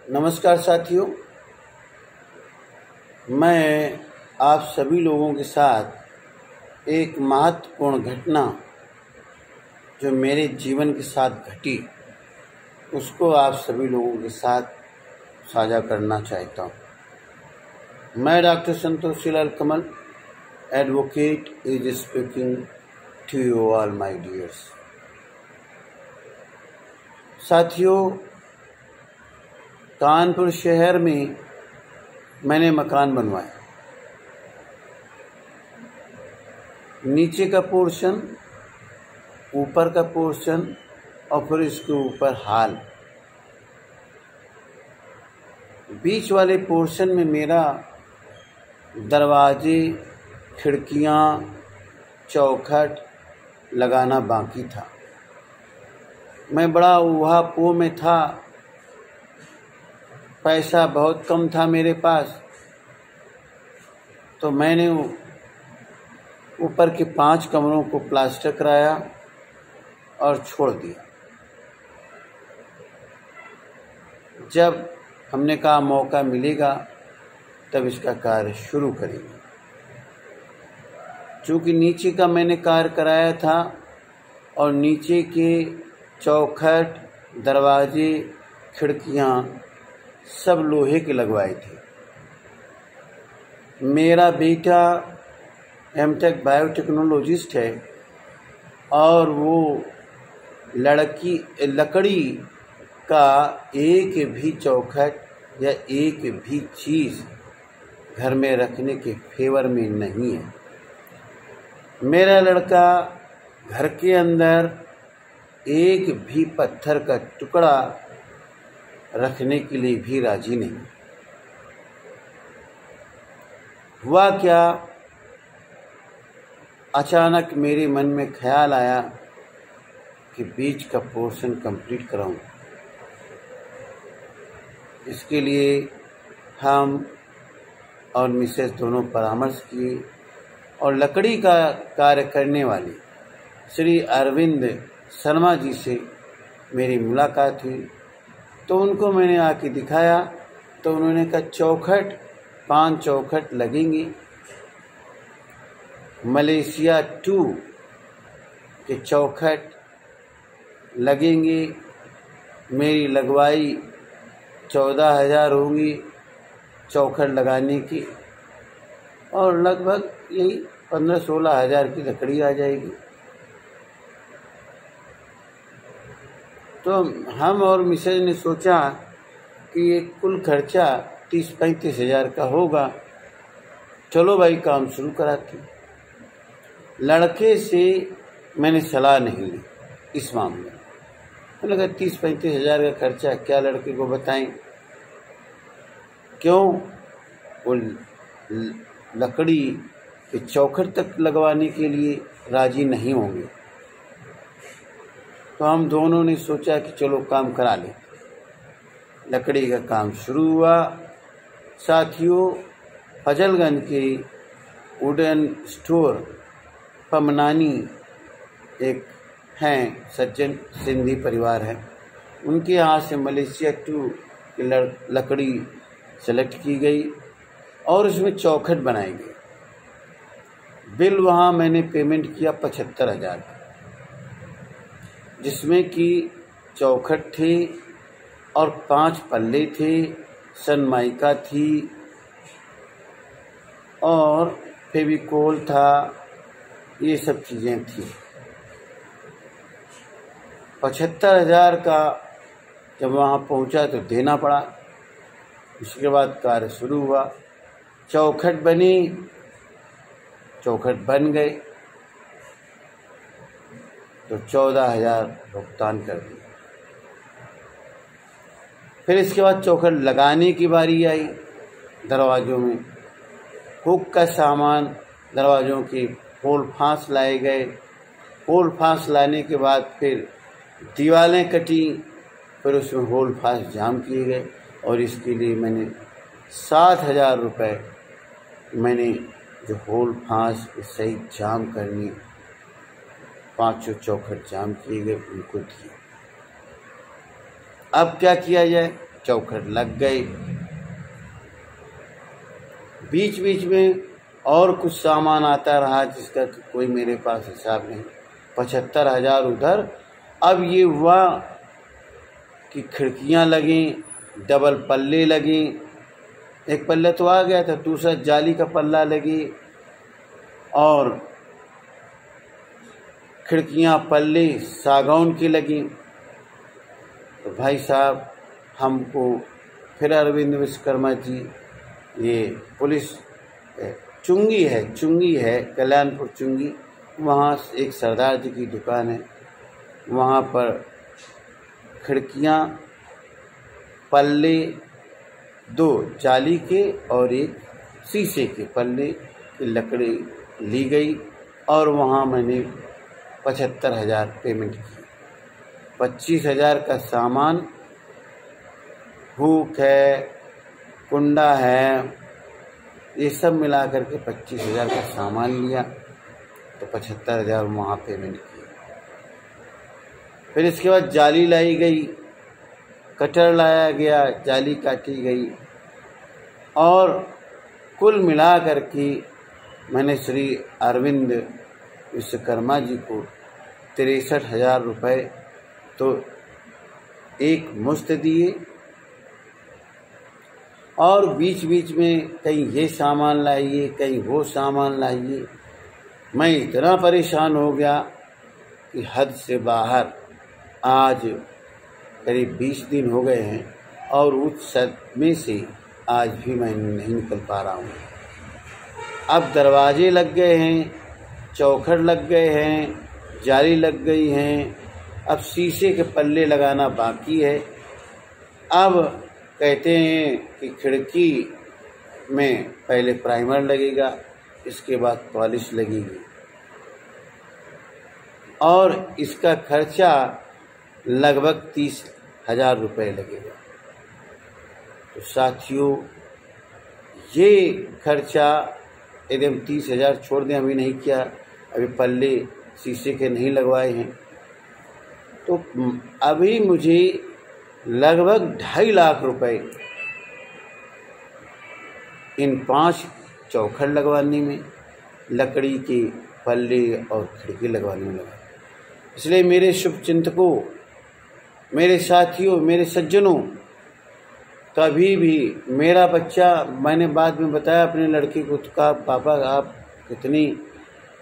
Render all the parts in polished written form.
नमस्कार साथियों, मैं आप सभी लोगों के साथ एक महत्वपूर्ण घटना जो मेरे जीवन के साथ घटी उसको आप सभी लोगों के साथ साझा करना चाहता हूँ। मैं doctor Santoshi Lal Kamal, advocate, is speaking to you all my dears. साथियों, कानपुर शहर में मैंने मकान बनवाया। नीचे का पोर्शन, ऊपर का पोर्शन और फिर इसके ऊपर हॉल। बीच वाले पोर्शन में मेरा दरवाजे, खिड़कियां, चौखट लगाना बाकी था। मैं बड़ा ऊहा-पोह में था, पैसा बहुत कम था मेरे पास, तो मैंने ऊपर के 5 कमरों को प्लास्टर कराया और छोड़ दिया। जब हमने कहा मौका मिलेगा तब इसका कार्य शुरू करेंगे। चूँकि नीचे का मैंने कार्य कराया था और नीचे के चौखट, दरवाजे, खिड़कियां सब लोहे के लगवाए थे। मेरा बेटा एमटेक बायोटेक्नोलॉजिस्ट है और वो लकड़ी का एक भी चौखट या एक भी चीज़ घर में रखने के फेवर में नहीं है। मेरा लड़का घर के अंदर एक भी पत्थर का टुकड़ा रखने के लिए भी राजी नहीं। हुआ क्या, अचानक मेरे मन में ख्याल आया कि बीच का पोर्शन कंप्लीट कराऊं। इसके लिए हम और मिसेस दोनों परामर्श किए और लकड़ी का कार्य करने वाले श्री अरविंद शर्मा जी से मेरी मुलाकात हुई। तो उनको मैंने आके दिखाया तो उन्होंने कहा चौखट 5 चौखट लगेंगे। मलेशिया 2 के चौखट लगेंगे। मेरी लगवाई 14,000 होंगी चौखट लगाने की और लगभग यही 15-16 हज़ार की लकड़ी आ जाएगी। तो हम और मिसेज ने सोचा कि ये कुल खर्चा 30-35 हज़ार का होगा। चलो भाई काम शुरू कराते। लड़के से मैंने सलाह नहीं ली इस मामले में। मैंने कहा 30-35 हज़ार का खर्चा क्या लड़के को बताएं, क्यों वो लकड़ी के चौखट तक लगवाने के लिए राजी नहीं होंगे। तो हम दोनों ने सोचा कि चलो काम करा लें। लकड़ी का काम शुरू हुआ। साथियों, फजलगंज के वुडन स्टोर पमनानी एक हैं सज्जन, सिंधी परिवार है, उनके यहाँ से मलेशिया 2 की लकड़ी सेलेक्ट की गई और उसमें चौखट बनाई गई। बिल वहाँ मैंने पेमेंट किया 75,000, जिसमें कि चौखट थे और 5 पल्ले थे, सनमाइका थी और फेविकोल था, ये सब चीज़ें थी। 75,000 का जब वहाँ पहुँचा तो देना पड़ा। उसके बाद कार्य शुरू हुआ। चौखट बनी, चौखट बन गए तो 14,000 भुगतान कर दिया। फिर इसके बाद चौखट लगाने की बारी आई। दरवाज़ों में हुक का सामान, दरवाज़ों की होल फांस लाए गए। होल फांस लाने के बाद फिर दीवारें कटी, फिर उसमें होल फांस जाम किए गए और इसके लिए मैंने 7,000 रुपये मैंने जो होल फांस सही जाम करनी, 5 चौखट जाम किए गए, उनको दिए। अब क्या किया जाए, चौखट लग गए। बीच बीच में और कुछ सामान आता रहा जिसका तो कोई मेरे पास हिसाब नहीं। 75,000 उधर। अब ये हुआ कि खिड़कियां लगी, डबल पल्ले लगी, एक पल्ला तो आ गया था, दूसरा जाली का पल्ला लगी और खिड़कियां पल्ले सागौन की लगी। तो भाई साहब हमको फिर अरविंद विश्वकर्मा जी, ये पुलिस चुंगी है कल्याणपुर चुंगी, वहाँ एक सरदार जी की दुकान है, वहाँ पर खिड़कियाँ पल्ले 2 जाली के और एक शीशे के पल्ले की लकड़ी ली गई और वहाँ मैंने 75,000 पेमेंट की। 25,000 का सामान, हुक है, कुंडा है, ये सब मिला करके 25,000 का सामान लिया। तो 75,000 वहाँ पेमेंट की। फिर इसके बाद जाली लाई गई, कटर लाया गया, जाली काटी गई और कुल मिला करके मैंने श्री अरविंद विश्वकर्मा जी को 63,000 रुपये तो एक मुश्त दिए। और बीच बीच में कहीं ये सामान लाइए, कहीं वो सामान लाइए। मैं इतना परेशान हो गया कि हद से बाहर। आज करीब 20 दिन हो गए हैं और उस सदमे से आज भी मैं नहीं निकल पा रहा हूँ। अब दरवाजे लग गए हैं, चौखट लग गए हैं, जाली लग गई हैं, अब शीशे के पल्ले लगाना बाकी है। अब कहते हैं कि खिड़की में पहले प्राइमर लगेगा, इसके बाद पॉलिश लगेगी और इसका खर्चा लगभग 30,000 रुपये लगेगा। तो साथियों, ये खर्चा यदि हम 30,000 छोड़ दें, अभी नहीं किया, अभी पल्ले शीशे के नहीं लगवाए हैं, तो अभी मुझे लगभग 2.5 लाख रुपए इन 5 चौखट लगवाने में, लकड़ी के पल्ले और खिड़की लगवाने में लगा। इसलिए मेरे शुभचिंतकों, मेरे साथियों, मेरे सज्जनों, कभी भी मेरा बच्चा, मैंने बाद में बताया अपने लड़के को, तो कहा पापा आप कितनी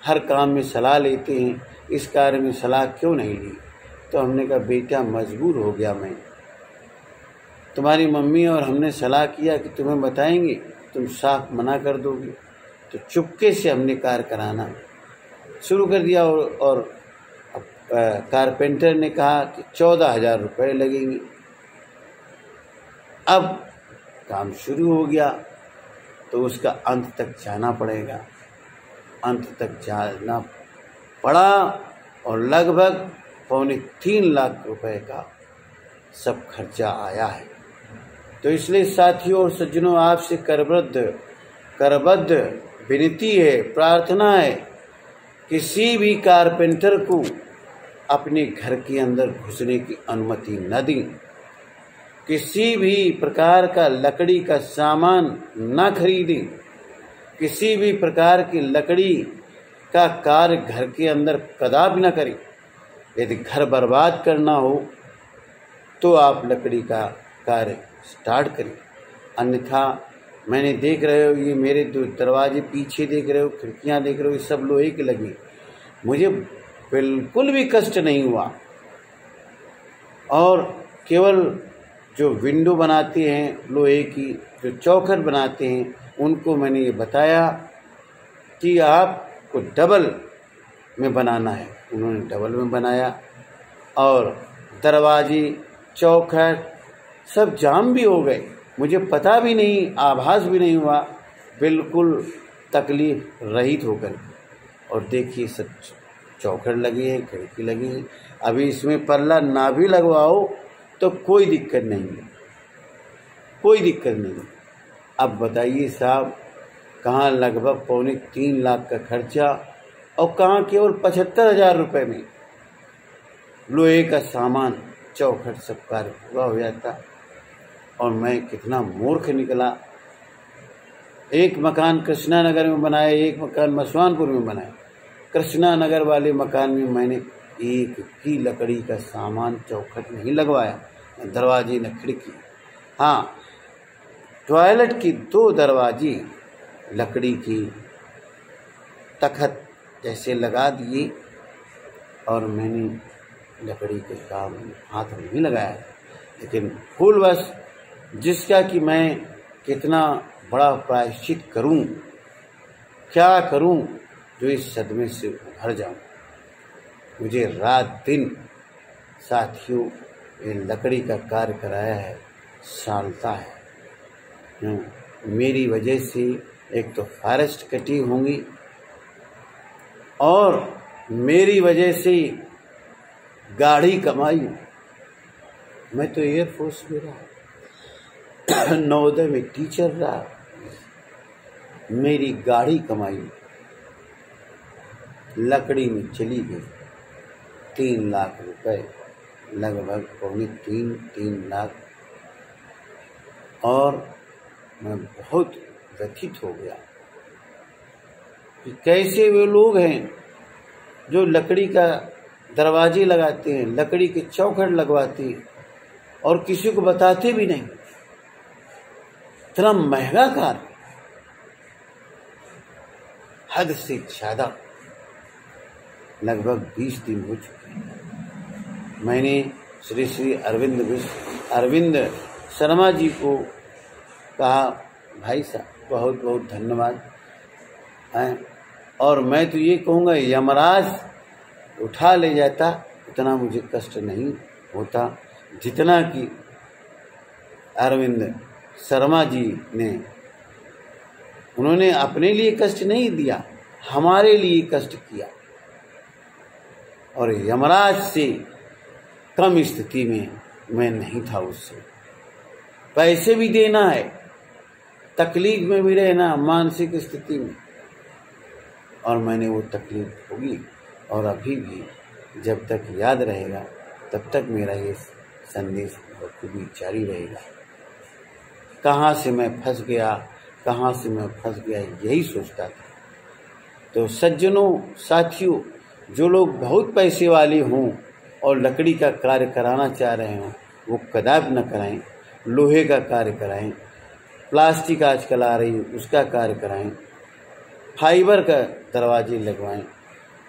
हर काम में सलाह लेते हैं, इस कार्य में सलाह क्यों नहीं ली? तो हमने कहा बेटा मजबूर हो गया मैं, तुम्हारी मम्मी और हमने सलाह किया कि तुम्हें बताएंगे, तुम साफ मना कर दोगे, तो चुपके से हमने कार्य कराना शुरू कर दिया। और कारपेंटर ने कहा कि 14,000 रुपये लगेंगे। अब काम शुरू हो गया तो उसका अंत तक जाना पड़ेगा। अंत तक जाना पड़ा और लगभग 2.25 लाख रुपए का सब खर्चा आया है। तो इसलिए साथियों और सज्जनों, आपसे करबद्ध विनती है, प्रार्थना है, किसी भी कारपेंटर को अपने घर के अंदर घुसने की अनुमति न दें। किसी भी प्रकार का लकड़ी का सामान न खरीदें। किसी भी प्रकार की लकड़ी का कार्य घर के अंदर कदापि न करें। यदि घर बर्बाद करना हो तो आप लकड़ी का कार्य स्टार्ट करें, अन्यथा मैंने देख रहे हो, ये मेरे दरवाजे पीछे देख रहे हो, खिड़कियां देख रहे हो, ये सब लोहे की लगी, मुझे बिल्कुल भी कष्ट नहीं हुआ। और केवल जो विंडो बनाते हैं लोहे की, जो चौखट बनाते हैं, उनको मैंने ये बताया कि आपको डबल में बनाना है, उन्होंने डबल में बनाया। और दरवाजे, चौखट सब जाम भी हो गए, मुझे पता भी नहीं, आभास भी नहीं हुआ, बिल्कुल तकलीफ रहित होकर। और देखिए सब चौखट लगी है, खिड़की लगी है। अभी इसमें पल्ला ना भी लगवाओ तो कोई दिक्कत नहीं है, कोई दिक्कत नहीं। अब बताइए साहब, कहाँ लगभग 2.25 लाख का खर्चा और कहाँ केवल 75,000 रुपये में लोहे का सामान, चौखट सब कार्य पूरा हो जाता। और मैं कितना मूर्ख निकला। एक मकान कृष्णा नगर में बनाया, एक मकान मसवानपुर में बनाया। कृष्णा नगर वाले मकान में मैंने एक भी लकड़ी का सामान चौखट नहीं लगवाया, न दरवाजे न खिड़की। हाँ, टॉयलेट की 2 दरवाजे लकड़ी की तखत जैसे लगा दिए, और मैंने लकड़ी के काम हाथ नहीं लगाया। लेकिन भूलवश जिसका कि मैं कितना बड़ा प्रायश्चित करूं, क्या करूं जो इस सदमे से उभर जाऊं। मुझे रात दिन साथियों ये लकड़ी का कार्य कराया है, सालता है। मेरी वजह से एक तो फॉरेस्ट कटी होंगी, और मेरी वजह से गाढ़ी कमाई। मैं तो एयरफोर्स में रहा, नवोदय में टीचर रहा, मेरी गाढ़ी कमाई लकड़ी में चली गई। 3 लाख रुपए, लगभग 3 लाख। और मैं बहुत व्यथित हो गया कि कैसे वे लोग हैं जो लकड़ी का दरवाजे लगाते हैं, लकड़ी के चौखट लगवाते हैं, और किसी को बताते भी नहीं। इतना महंगा कार्य, हद से ज्यादा। लगभग 20 दिन हो चुके हैं। मैंने श्री श्री अरविंद शर्मा जी को कहा, भाई साहब बहुत बहुत धन्यवाद हैं, और मैं तो ये कहूँगा यमराज उठा ले जाता, उतना मुझे कष्ट नहीं होता जितना कि अरविंद शर्मा जी ने। उन्होंने अपने लिए कष्ट नहीं दिया, हमारे लिए कष्ट किया, और यमराज से कम स्थिति में मैं नहीं था। उससे पैसे भी देना है, तकलीफ में भी रहना, मानसिक स्थिति में, और मैंने वो तकलीफ भोगी। और अभी भी जब तक याद रहेगा तब तक मेरा ये संदेश बखूबी जारी रहेगा। कहाँ से मैं फंस गया, यही सोचता था। तो सज्जनों, साथियों, जो लोग बहुत पैसे वाले हों और लकड़ी का कार्य कराना चाह रहे हों, वो कदापि न कराएं। लोहे का कार्य कराएं, प्लास्टिक आजकल आ रही है उसका कार्य कराएं, फाइबर का दरवाजे लगवाएं,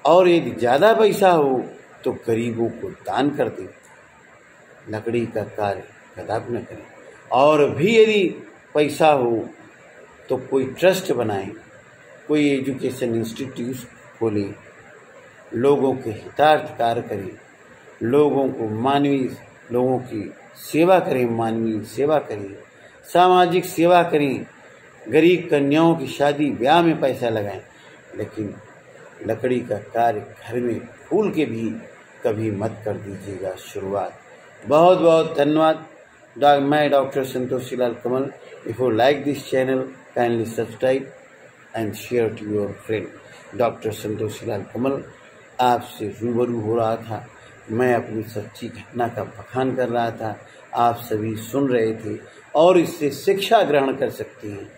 और यदि ज़्यादा पैसा हो तो गरीबों को दान कर दें। लकड़ी का कार्य कदापि न करें। और भी यदि पैसा हो तो कोई ट्रस्ट बनाएं, कोई एजुकेशन इंस्टीट्यूट खोलें, लोगों के हितार्थ कार्य करें, लोगों की सेवा करें, मानवीय सेवा करें, सामाजिक सेवा करें, गरीब कन्याओं की शादी ब्याह में पैसा लगाएं। लेकिन लकड़ी का कार्य घर में फूल के भी कभी मत कर दीजिएगा शुरुआत। बहुत बहुत धन्यवाद। मैं doctor Santoshi Lal Kamal. If you like this channel, kindly subscribe and share to your friend. Doctor Santoshi Lal Kamal आपसे रूबरू हो रहा था। मैं अपनी सच्ची घटना का बखान कर रहा था, आप सभी सुन रहे थे और इससे शिक्षा ग्रहण कर सकते हैं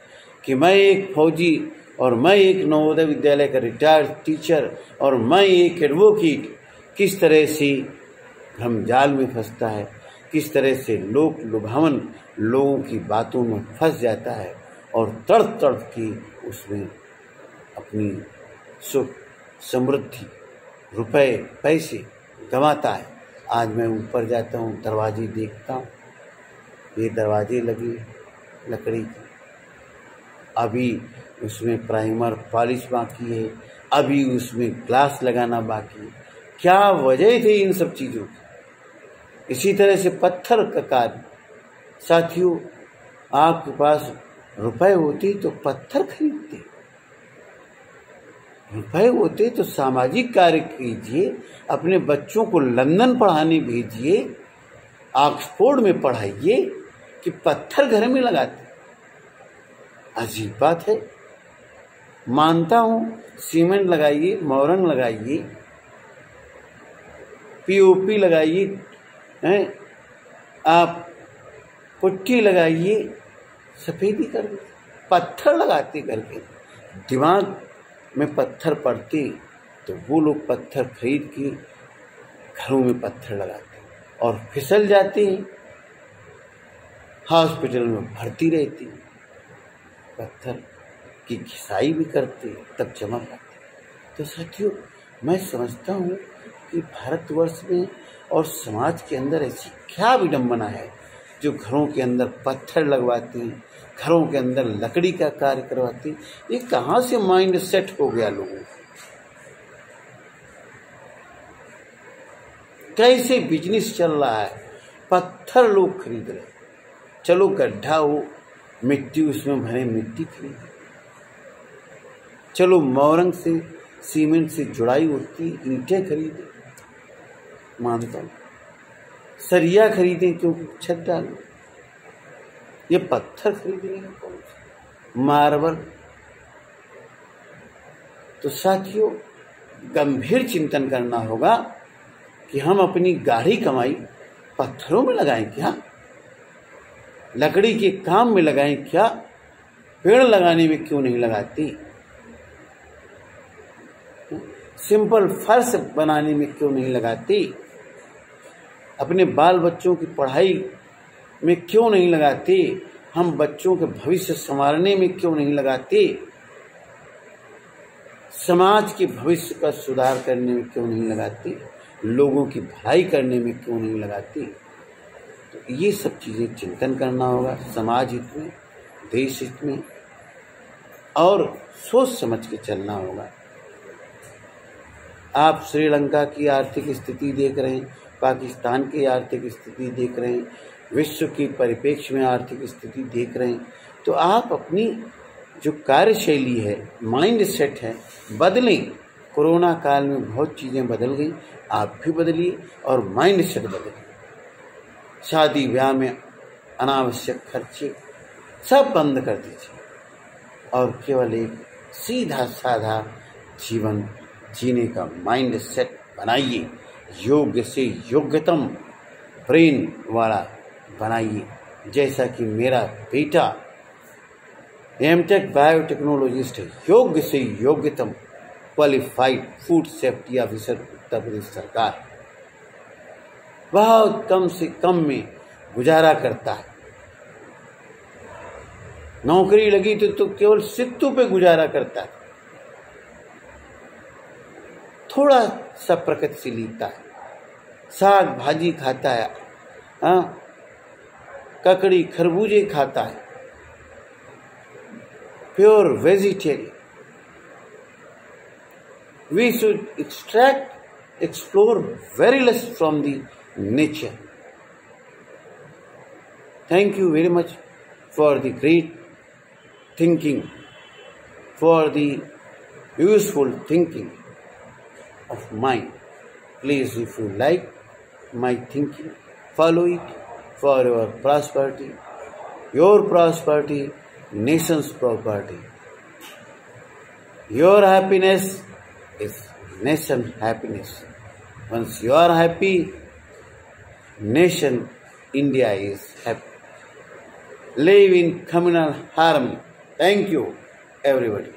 कि मैं एक फौजी और मैं एक नवोदय विद्यालय का रिटायर्ड टीचर और मैं एक एडवोकेट किस तरह से भ्रमजाल में फंसता है, किस तरह से लोक लुभावन लोगों की बातों में फंस जाता है और तड़प तड़प के उसमें अपनी सुख समृद्धि रुपए पैसे गंवाता है। आज मैं ऊपर जाता हूँ, दरवाजे देखता हूँ, ये दरवाजे लगे लकड़ी की, अभी उसमें प्राइमर पॉलिश बाकी है, अभी उसमें ग्लास लगाना बाकी है। क्या वजह थी इन सब चीज़ों की? इसी तरह से पत्थर का कार्य। साथियों, आपके पास रुपए होते तो पत्थर खरीदते, रुपए होते तो सामाजिक कार्य कीजिए, अपने बच्चों को लंदन पढ़ाने भेजिए, ऑक्सफोर्ड में पढ़ाइए, कि पत्थर घर में लगाते। अजीब बात है। मानता हूं सीमेंट लगाइए, मोरंग लगाइए, पीओपी लगाइए, आप पुट्टी लगाइए, सफेदी कर देते। पत्थर लगाते करके दिमाग में पत्थर पड़ते तो वो लोग पत्थर खरीद के घरों में पत्थर लगाते और फिसल जाते हैं, हॉस्पिटल में भर्ती रहती, पत्थर की घिसाई भी करते तब जमा करते। तो साथियों, मैं समझता हूँ कि भारतवर्ष में और समाज के अंदर ऐसी क्या विडंबना है जो घरों के अंदर पत्थर लगवाते हैं, घरों के अंदर लकड़ी का कार्य करवाते हैं। ये कहाँ से माइंड सेट हो गया लोगों का? कैसे बिजनेस चल रहा है? पत्थर लोग खरीद रहे, चलो गड्ढा हो, मिट्टी उसमें भरे, मिट्टी खरीदे, चलो मोरंग से सीमेंट से जुड़ाई होती, ईंटें खरीदे, मानता हूं, सरिया खरीदें क्योंकि छत डालो, ये पत्थर खरीदने का कौन सा? मार्बल। तो साथियों, गंभीर चिंतन करना होगा कि हम अपनी गाढ़ी कमाई पत्थरों में लगाएं क्या? लकड़ी के काम में लगाएं क्या? पेड़ लगाने में क्यों नहीं लगाती? सिंपल फर्श बनाने में क्यों नहीं लगाती? अपने बाल बच्चों की पढ़ाई में क्यों नहीं लगाती? हम बच्चों के भविष्य संवारने में क्यों नहीं लगाती? समाज के भविष्य का सुधार करने में क्यों नहीं लगाती? लोगों की भलाई करने में क्यों नहीं लगाती? तो ये सब चीजें चिंतन करना होगा, समाज हित में, देश हित में, और सोच समझ के चलना होगा। आप श्रीलंका की आर्थिक स्थिति देख रहे हैं, पाकिस्तान की आर्थिक स्थिति देख रहे हैं, विश्व की परिप्रेक्ष्य में आर्थिक स्थिति देख रहे हैं, तो आप अपनी जो कार्यशैली है, माइंड सेट है, बदलें। कोरोना काल में बहुत चीज़ें बदल गई, आप भी बदलिए और माइंड सेट बदलिए। शादी ब्याह में अनावश्यक खर्चे सब बंद कर दीजिए और केवल एक सीधा साधा जीवन जीने का माइंड सेट बनाइए। योग्य से योग्यतम ब्रेन वाला बनाइए, जैसा कि मेरा बेटा एमटेक बायोटेक्नोलॉजिस्ट है, योग्य से योग्यतम qualified food safety officer Uttar Pradesh सरकार, बहुत कम से कम में गुजारा करता है। नौकरी लगी तो केवल सित्तू पे गुजारा करता है, थोड़ा सा प्रकृति से लीता है, साग भाजी खाता है, हाँ, ककड़ी खरबूजे खाता है, pure vegetarian. We should explore very less from the nature. Thank you very much for the great thinking, for the useful thinking of mine. Please, if you like my thinking, follow it for your prosperity, nation's property. Your happiness is nation happiness. Once you are happy, nation India is happy. Live in communal harmony. Thank you, everybody.